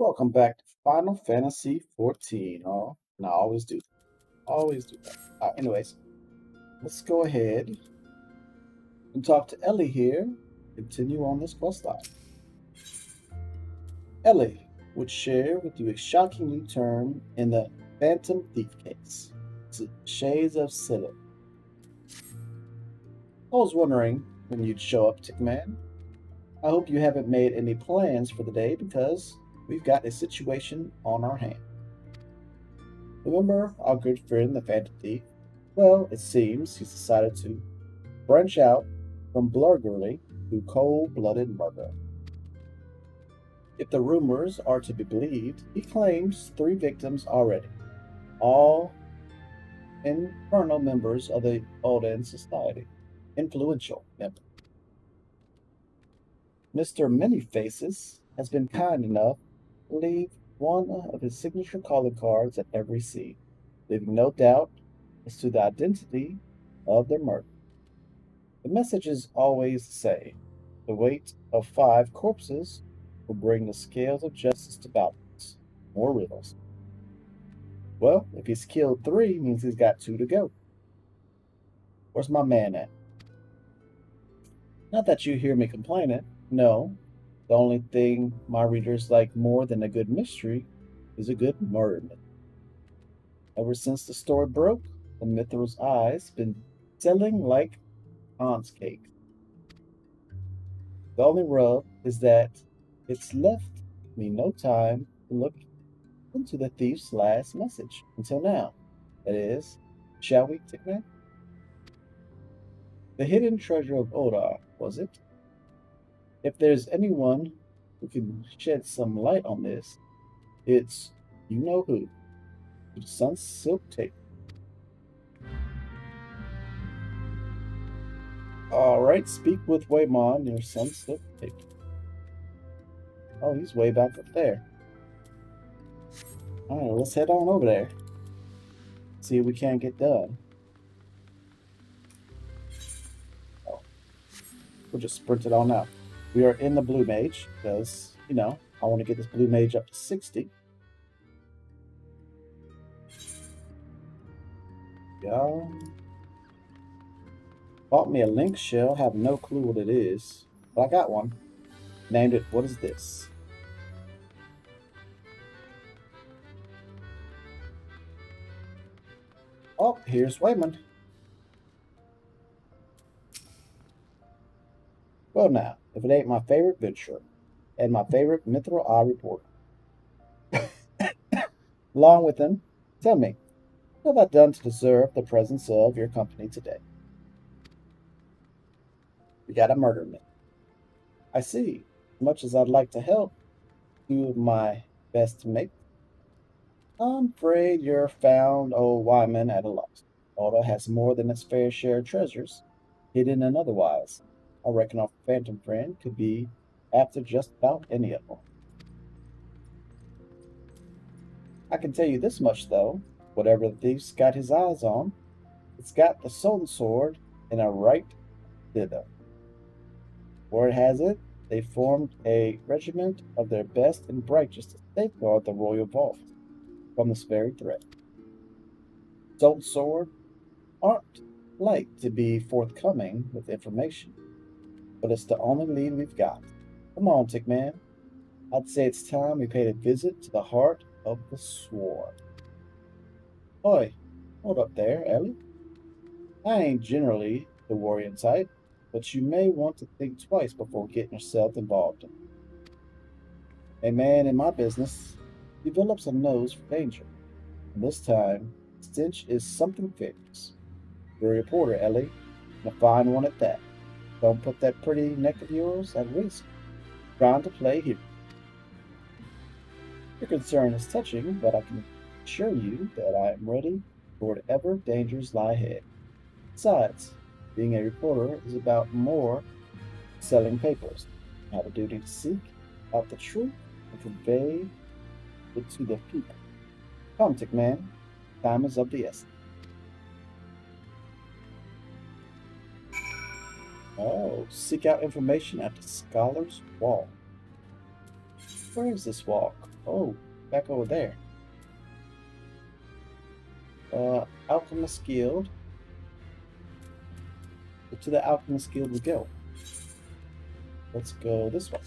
Welcome back to Final Fantasy XIV. Oh, and I always do. Always do that. Anyways, let's go ahead and talk to Ellie here. Continue on this quest line. Ellie would share with you a shocking new turn in the Phantom Thief case. Shades of Sil'dih. I was wondering when you'd show up, Tickman. I hope you haven't made any plans for the day because we've got a situation on our hands. Remember our good friend the Phantom Thief? Well, it seems he's decided to branch out from blurgurly to cold-blooded murder. If the rumors are to be believed, he claims 3 victims already, all infernal members of the Olden Society, influential members. Mr. Many-Faces has been kind enough to leave one of his signature calling cards at every scene, leaving no doubt as to the identity of their murder. The message is always the same. The weight of 5 corpses will bring the scales of justice to balance. More riddles. Well, if he's killed 3, means he's got 2 to go. Where's my man at? Not that you hear me complaining. No. The only thing my readers like more than a good mystery is a good murder myth. Ever since the story broke, the Mithril's eyes been selling like aunt's cake. The only rub is that it's left me no time to look into the thief's last message until now. That is, shall we, Tickman? The hidden treasure of Odar, was it? If there's anyone who can shed some light on this, it's you know who. The Sun Silk Tape. Alright, speak with Waymon near Sun Silk Tape. Oh, he's way back up there. Alright, let's head on over there. See what we can get done. Oh, we'll just sprint it on out. We are in the Blue Mage because, I want to get this Blue Mage up to 60. Yeah. Bought me a link shell, have no clue what it is, but I got one. Named it, what is this? Oh, here's Wayman. Well now, if it ain't my favorite venture, and my favorite Mithril Eye reporter. Along with him, tell me, what have I done to deserve the presence of your company today? We got a murder myth. I see. Much as I'd like to help, do my best to make. I'm afraid you're found old Wyman at a loss. Alda has more than its fair share of treasures, hidden and otherwise. I reckon our phantom friend could be after just about any of them. I can tell you this much, though. Whatever the thief's got his eyes on, it's got the soul sword and a right thither. Word has it, they formed a regiment of their best and brightest to safeguard the royal vault from this very threat. Soul sword aren't like to be forthcoming with information, but it's the only lead we've got. Come on, Tickman. I'd say it's time we paid a visit to the heart of the sword. Oi, hold up there, Ellie. I ain't generally the worrying type, but you may want to think twice before getting yourself involved in it. A man in my business develops a nose for danger, and this time, stench is something fierce. You're a reporter, Ellie, and a fine one at that. Don't put that pretty neck of yours at risk trying to play hero. Your concern is touching, but I can assure you that I am ready for whatever dangers lie ahead. Besides, being a reporter is about more than selling papers. I have a duty to seek out the truth and convey it to the people. Come, Tickman. Time is of the essence. Oh, seek out information at the Scholar's Wall. Where is this walk? Oh, back over there. Alchemist Guild. To the Alchemist Guild we go. Let's go this way.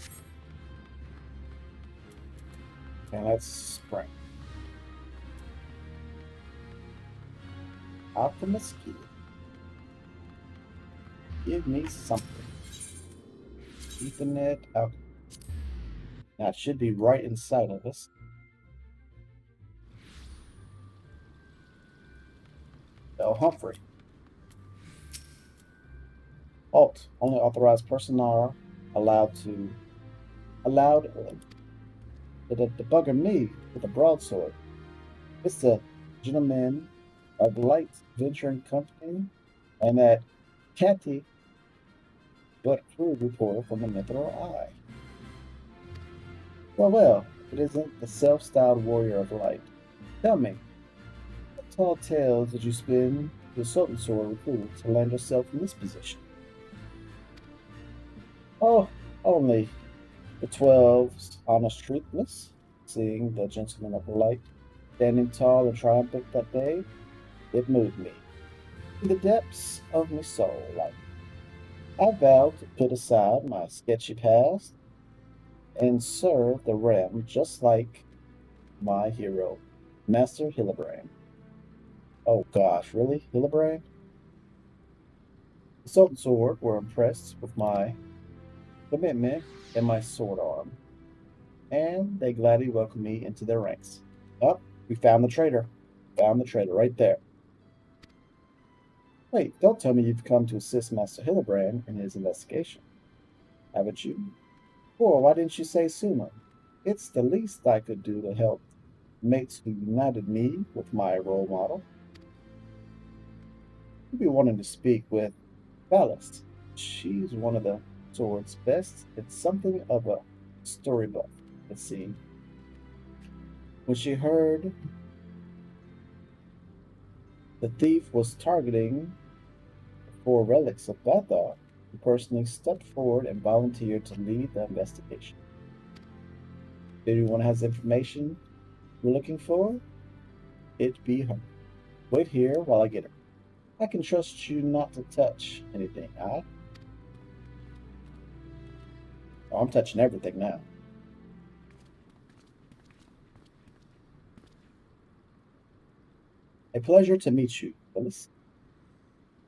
And let's spring. Alchemist Guild. Give me something. Ethernet Alchemist. Now it should be right inside of us. Oh, Humphrey. Alt. Only authorized personnel allowed to bugger me with a broadsword. It's the gentleman of light venturing company and that catty but crude reporter from the Mithril Eye. Well, it isn't the self-styled warrior of light. Tell me, what tall tales did you spin the Sultan Sword recruit to land yourself in this position? Oh, only the 12's honest truthfulness, seeing the gentleman of the light standing tall and triumphant that day, it moved me. To the depths of my soul, I vowed to put aside my sketchy past and serve the realm just like my hero, Master Hillibrand. Oh gosh, really? Hillibrand? The Sultan Sword were impressed with my commitment and my sword arm, and they gladly welcomed me into their ranks. Oh, we found the traitor. Found the traitor right there. Wait, don't tell me you've come to assist Master Hillibrand in his investigation. Haven't you? Or why didn't you say sooner? It's the least I could do to help mates who united me with my role model. You'll be wanting to speak with Phallus. She's one of the sword's best. It's something of a story buff, it seemed. When she heard the thief was targeting the 4 relics of Bathar, he personally stepped forward and volunteered to lead the investigation. If anyone has information you're looking for, it be her. Wait here while I get her. I can trust you not to touch anything, huh? Oh, I'm touching everything now. A pleasure to meet you, Phyllis.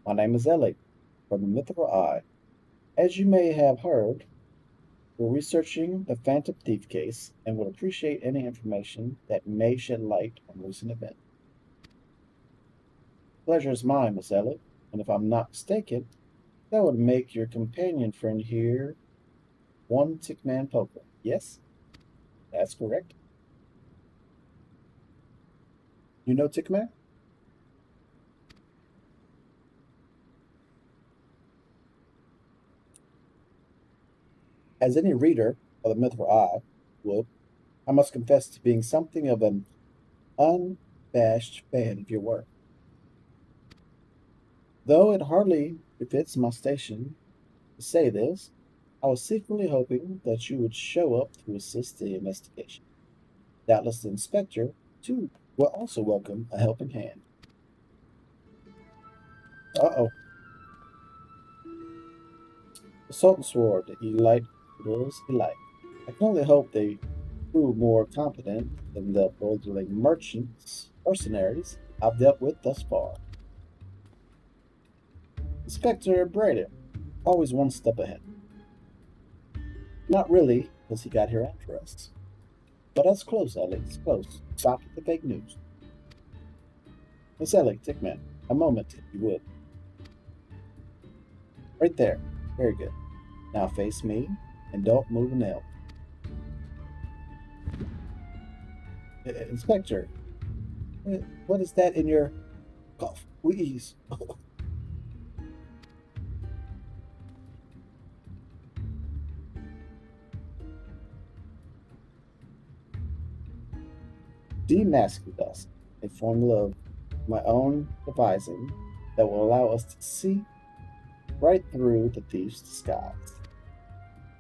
My name is Ellie, from the Mithril Eye. As you may have heard, we're researching the Phantom Thief case and would appreciate any information that may shed light on recent events. Pleasure is mine, Miss Ellie, and if I'm not mistaken, that would make your companion friend here one Tickman Poker. Yes, that's correct. You know Tickman? As any reader of the Mithril Eye would, I must confess to being something of an unabashed fan of your work. Though it hardly befits my station to say this, I was secretly hoping that you would show up to assist the investigation. Doubtless the inspector, too, will also welcome a helping hand. Uh-oh. The Sultan sword that Elite was Elite. I can only hope they prove more competent than the bouldering mercenaries I've dealt with thus far. Inspector Braden, always one step ahead. Not really, because he got here after us. But that's close, Ellie. It's close. Stop with the fake news. Miss Ellie, Tickman, a moment, if you would. Right there. Very good. Now face me, and don't move an L. Inspector, what is that in your cough? Wheeze. Demask dust, a formula of my own devising that will allow us to see right through the thief's disguise.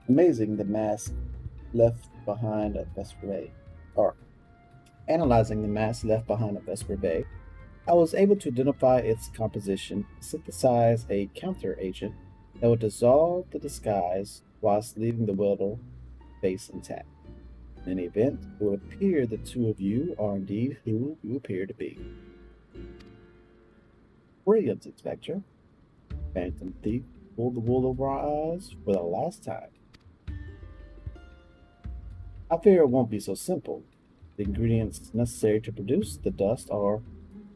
Amazing the mask left behind Vesper Bay, or analyzing the mass left behind Vesper Bay, I was able to identify its composition, synthesize a counter agent that would dissolve the disguise whilst leaving the wielder face intact. In any event, it would appear the two of you are indeed who you appear to be. Brilliant, Inspector. Phantom Thief pulled the wool over our eyes for the last time. I fear it won't be so simple. The ingredients necessary to produce the dust are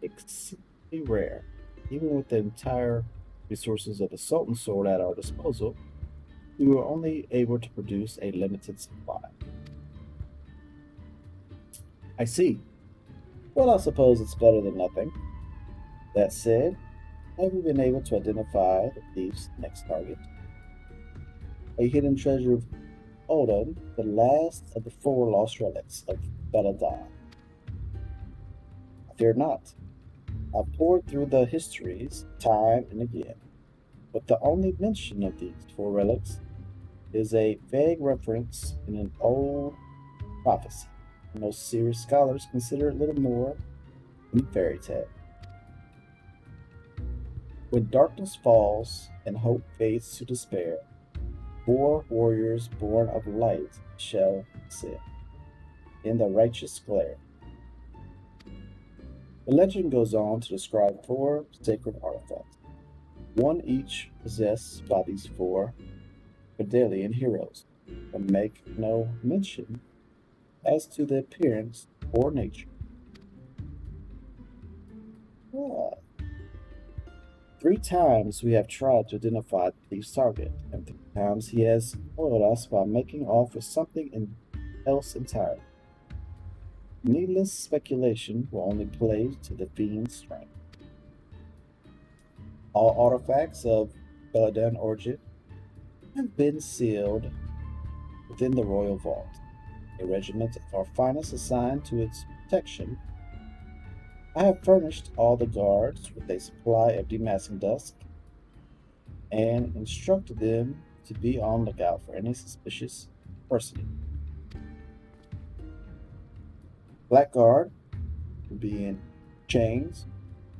exceedingly rare. Even with the entire resources of the Sultan Sword at our disposal, we were only able to produce a limited supply. I see. Well, I suppose it's better than nothing. That said, have you been able to identify the thief's next target? A hidden treasure of Odin, the last of the four lost relics of Belladon. I fear not. I've poured through the histories time and again, but the only mention of these four relics is a vague reference in an old prophecy. Most serious scholars consider it little more than a fairy tale. When darkness falls and hope fades to despair, four warriors born of light shall sit in the righteous glare. The legend goes on to describe four sacred artifacts, one each possessed by these four Garlean heroes, but make no mention as to the appearance or nature. Ah, 3 times we have tried to identify the thief's target, and 3 times he has foiled us by making off with something else entirely. Needless speculation will only play to the fiend's strength. All artifacts of Belladon origin have been sealed within the royal vault. A regiment of our finest assigned to its protection. I have furnished all the guards with a supply of demasking dust and instructed them to be on lookout for any suspicious person. Blackguard will be in chains,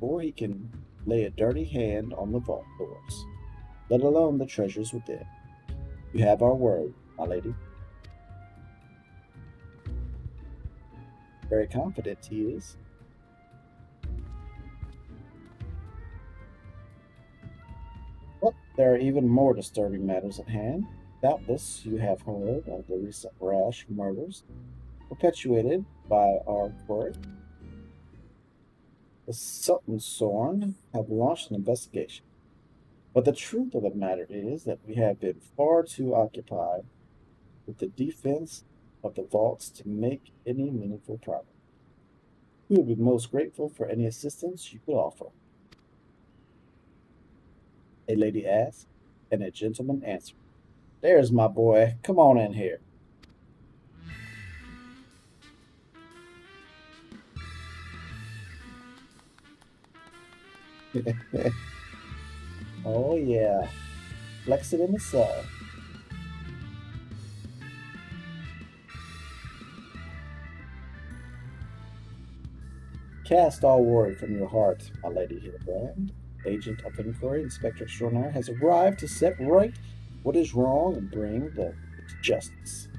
or he can lay a dirty hand on the vault doors, let alone the treasures within. You have our word, my lady. Very confident he is. But there are even more disturbing matters at hand. Doubtless you have heard of the recent rash murders perpetuated by our court. The Sultan Sorn have launched an investigation. But the truth of the matter is that we have been far too occupied with the defense of the vaults to make any meaningful progress. We would be most grateful for any assistance you could offer. A lady asked, and a gentleman answered. There's my boy. Come on in here. Oh, yeah. Flex it in the sun. Cast all worry from your heart, my lady Hildebrand. Agent of Inquiry, Inspector Extraordinary, has arrived to set right what is wrong and bring the to justice.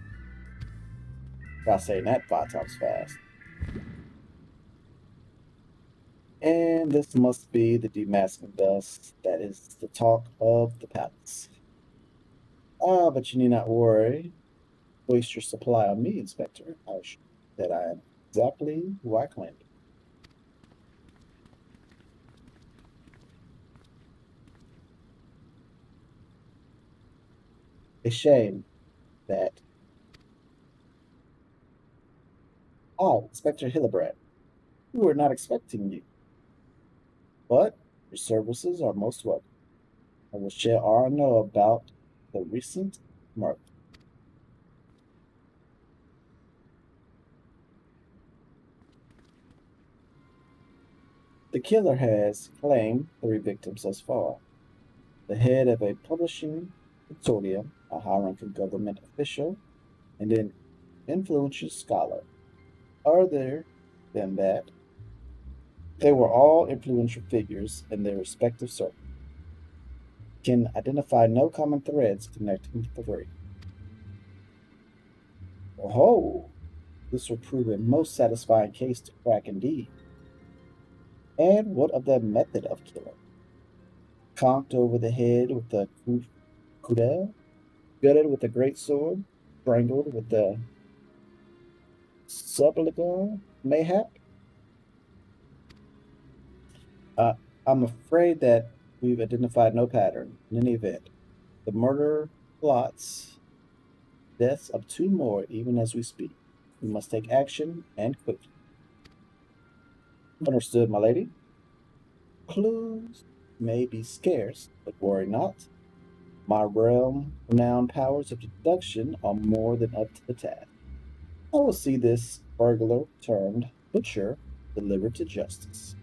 Try saying that 5 times fast. And this must be the demasking dust that is the talk of the palace. Ah, but you need not worry. Waste your supply on me, Inspector. I assure you that I am exactly who I claim to be. A shame that Inspector Hildebrand, we were not expecting you, but your services are most welcome. I will share all I know about the recent murder. The killer has claimed 3 victims thus far. The head of a publishing consortium, a high-ranking government official, and an influential scholar. Other than that, they were all influential figures in their respective circles. Can identify no common threads connecting the three. Oh, this will prove a most satisfying case to crack indeed. And what of their method of killing? Conked over the head with the kudel, gutted with a great sword, strangled with the subligar, mayhap? Uh, I'm afraid that we've identified no pattern in any event. The murder plots deaths of two more even as we speak. We must take action and quickly. Understood, my lady. Clues may be scarce, but worry not. My realm renowned powers of deduction are more than up to the task. I will see this burglar turned butcher delivered to justice.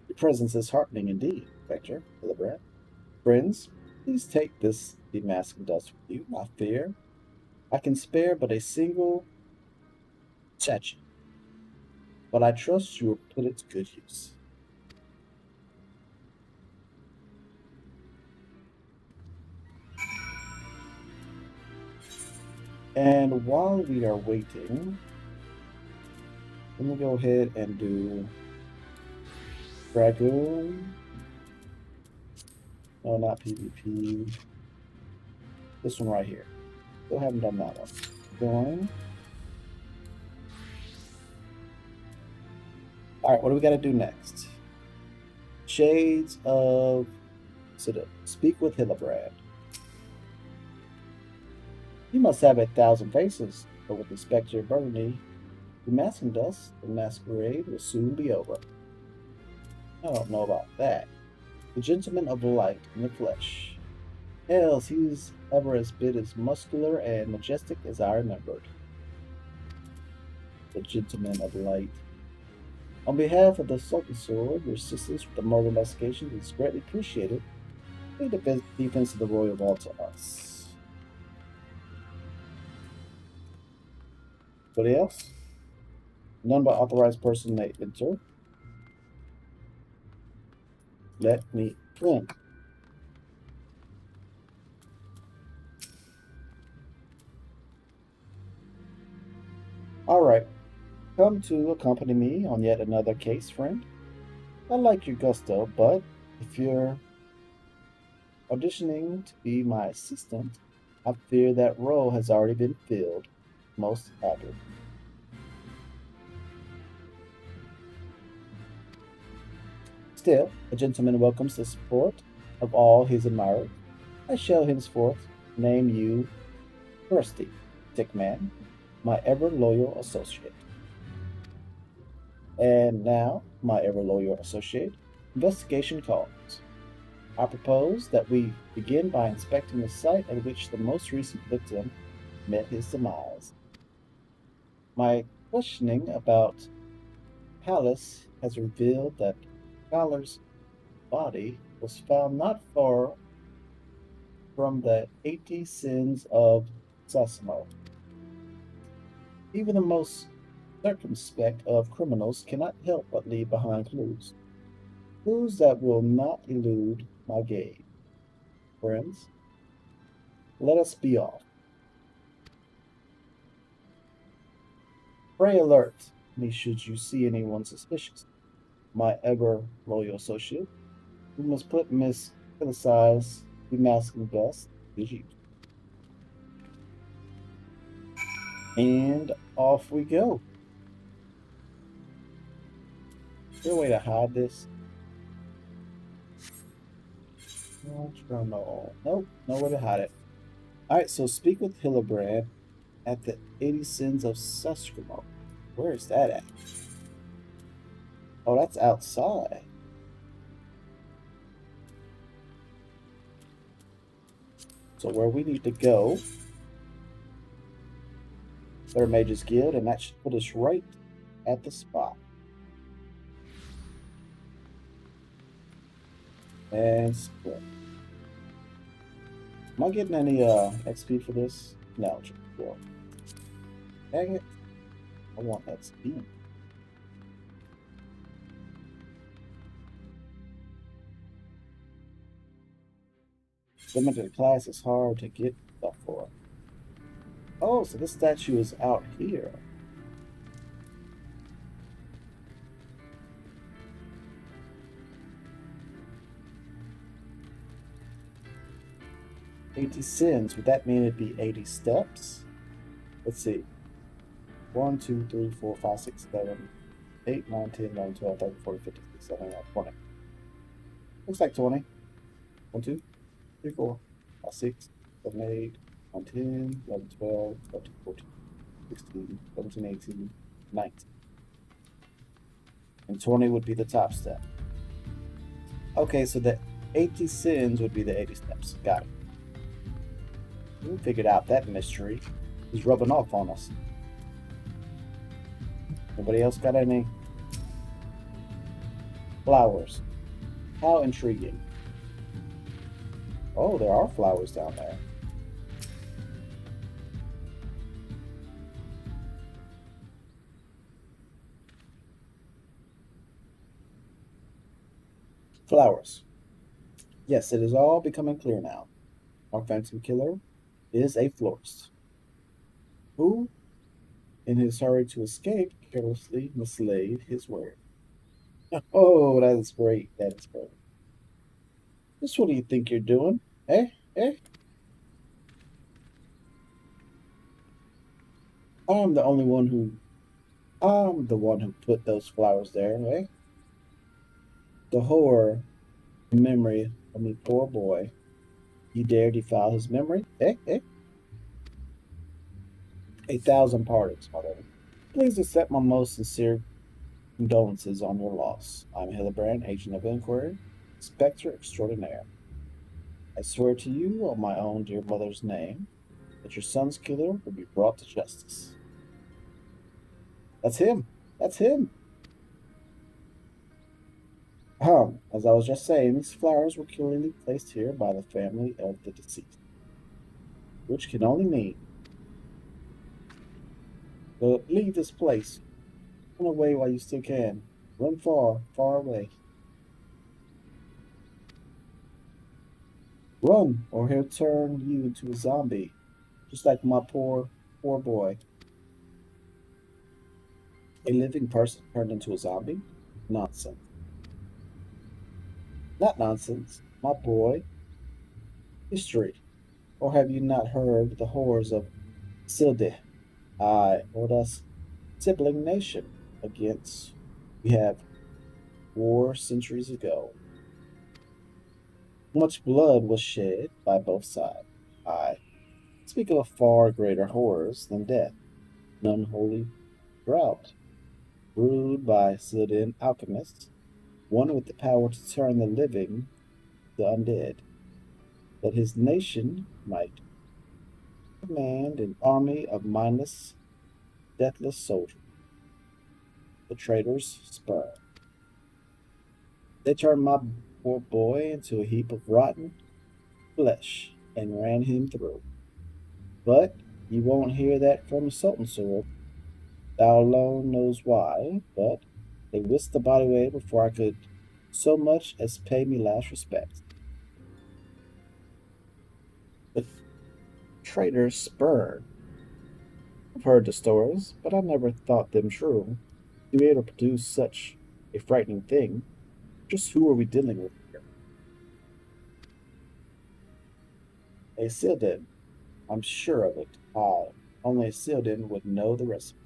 Your presence is heartening indeed, Vector, Hildebrand. Friends, please take this demasking dust with you. I fear I can spare but a single statue, but I trust you will put it to good use. And while we are waiting, let me go ahead and do Dragoon. No, not PvP. This one right here. Still haven't done that one. Going. All right, what do we got to do next? Shades of Sil'dih. Speak with Hildebrand. You must have 1,000 faces, but with the spectre of Burgundy, the masking dust, the masquerade will soon be over. I don't know about that. The gentleman of the light in the flesh. Hells, he's ever as bit as muscular and majestic as I remembered. The gentleman of the light. On behalf of the Sultan Sword, your assistance with the murder investigation is greatly appreciated. Lead the defense of the Royal Vault to us. Anybody else? None but authorized person may enter. Let me in. All right. Come to accompany me on yet another case, friend. I like your gusto, but if you're auditioning to be my assistant, I fear that role has already been filled. Most happy. Still, a gentleman welcomes the support of all his admirers. I shall henceforth name you Thirsty, Sick Man, my ever loyal associate. And now, my ever loyal associate, investigation calls. I propose that we begin by inspecting the site at which the most recent victim met his demise. My questioning about Palace has revealed that Scholar's body was found not far from the 80 sins of Sasimo. Even the most circumspect of criminals cannot help but leave behind clues. Clues that will not elude my gaze. Friends, let us be off. Pray alert me should you see anyone suspicious. My ever loyal associate, we must put Miss Criticize the masking best is you. And off we go. Is there a way to hide this? No. Nope, no way to hide it. Alright, so speak with Hildebrand at the 80 Sins of Susquimo. Where is that at? Oh, that's outside. So where we need to go, Third Mages Guild, and that should put us right at the spot. And split. Am I getting any XP for this? No, well, dang it. I want that speed. Limited class is hard to get stuff for. Oh, so this statue is out here. $80 sins. Would that mean it'd be 80 steps? Let's see. 1, 2, 3, 4, 5, 6, 7, 8, 9, 10, 11, 12, 13, 14, 15, 16, 17, 20. Looks like 20. 1, 2, 3, 4, 5, 6, 7, 8, 9, 10, 11, 12, 13, 14, 16, 17, 18, 19. And 20 would be the top step. Okay, so the 80 sins would be the 80 steps. Got it. We figured out that mystery is rubbing off on us. Nobody else got any flowers? How intriguing. Oh, there are flowers down there. Flowers. Yes, it is all becoming clear now. Our phantom killer is a florist who, in his hurry to escape, carelessly mislaid his word. Oh, that is great. That is great. Just what do you think you're doing? Eh? Eh? I'm the only one who I'm the one who put those flowers there, eh? The horror in memory of me poor boy. You dare defile his memory? Eh? Eh? 1,000 pardons, my lord. Please accept my most sincere condolences on your loss. I'm Hildebrand, agent of inquiry, inspector extraordinaire. I swear to you on my own dear mother's name that your son's killer will be brought to justice. That's him. That's him. As I was just saying, these flowers were cunningly placed here by the family of the deceased, which can only mean leave this place. Run away while you still can. Run far, far away. Run, or he'll turn you into a zombie, just like my poor, poor boy. A living person turned into a zombie? Nonsense. Not nonsense, my boy. History. Or have you not heard the horrors of Sil'dih? I, or us sibling nation against we have war centuries ago. Much blood was shed by both sides. I speak of far greater horrors than death, an unholy drought, brewed by Sil'dih alchemists, one with the power to turn the living to undead, that his nation might command an army of mindless, deathless soldiers. The traitors spurn. They turned my poor boy into a heap of rotten flesh and ran him through. But you won't hear that from the Sultan's sword. Thou alone knows why, but they whisked the body away before I could so much as pay me last respect. The traitors spurn. I've heard the stories, but I never thought them true. To be able to produce such a frightening thing, just who are we dealing with here? A Sil'dih. I'm sure of it. Only a Sil'dih would know the recipe.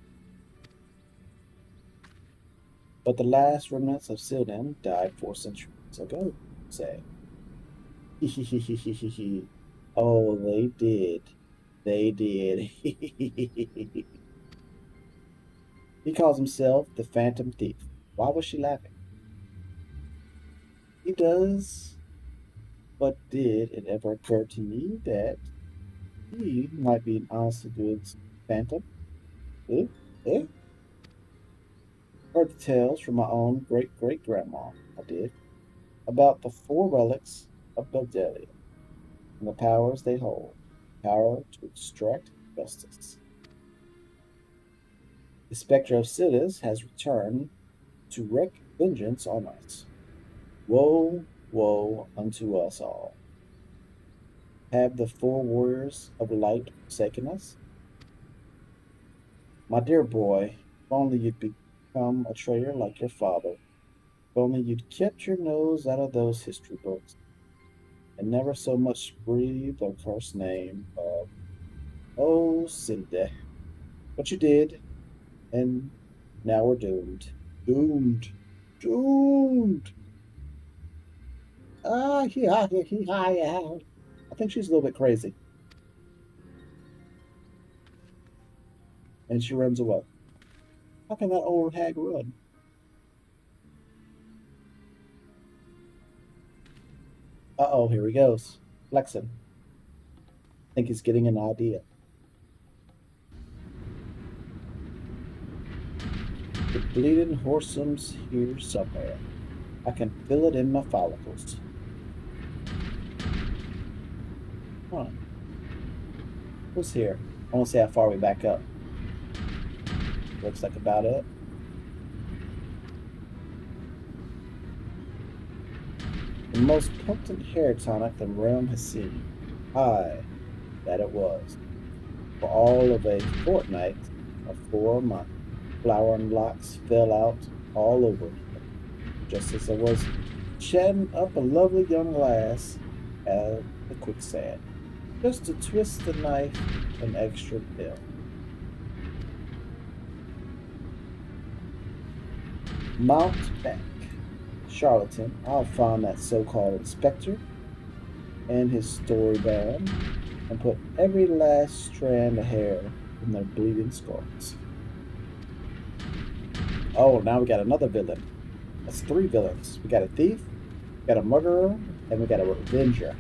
But the last remnants of Sil'dih died 4 centuries ago, say. Oh, they did. They did. He calls himself the Phantom Thief. Why was she laughing? He does. But did it ever occur to you that he might be an honest to good's phantom? Eh? Eh? Heard the tales from my own great great grandma. I did about the 4 relics of Bedelia. and the powers they hold. Power to extract justice. The specter of Sil'dih has returned to wreak vengeance on us. Woe, woe unto us all. Have the four warriors of light forsaken us? My dear boy, if only you'd become a traitor like your father. If only you'd kept your nose out of those history books and never so much breathed the first name of, oh, Sil'dih. But you did, and now we're doomed. Doomed. Doomed. I think she's a little bit crazy. And she runs away. How can that old hag run? Uh-oh, here he goes. Flexing. I think he's getting an idea. The bleeding whoresome's here somewhere. I can feel it in my follicles. Huh. Who's here? I want to see how far we back up. Looks like about it. The most potent hair tonic the realm has seen. Aye, that it was. For all of a fortnight or 4 months, flowering locks fell out all over me, just as I was chatting up a lovely young lass at the quicksand, just to twist the knife an extra pill. Mount back, charlatan. I'll find that so-called inspector and his story band and put every last strand of hair in their bleeding skulls. Oh, now we got another villain. That's 3 villains. We got a thief, we got a murderer, and we got a revenger.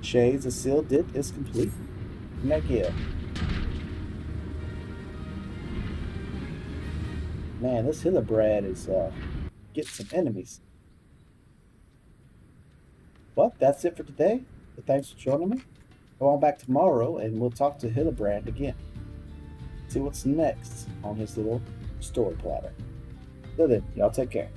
Shades of Sil'dih is complete. Nagia. Man, this Hillibrad is getting some enemies. But that's it for today. So thanks for joining me. Go on back tomorrow and we'll talk to Hillibrand again. See what's next on his little story platter. So then, y'all take care.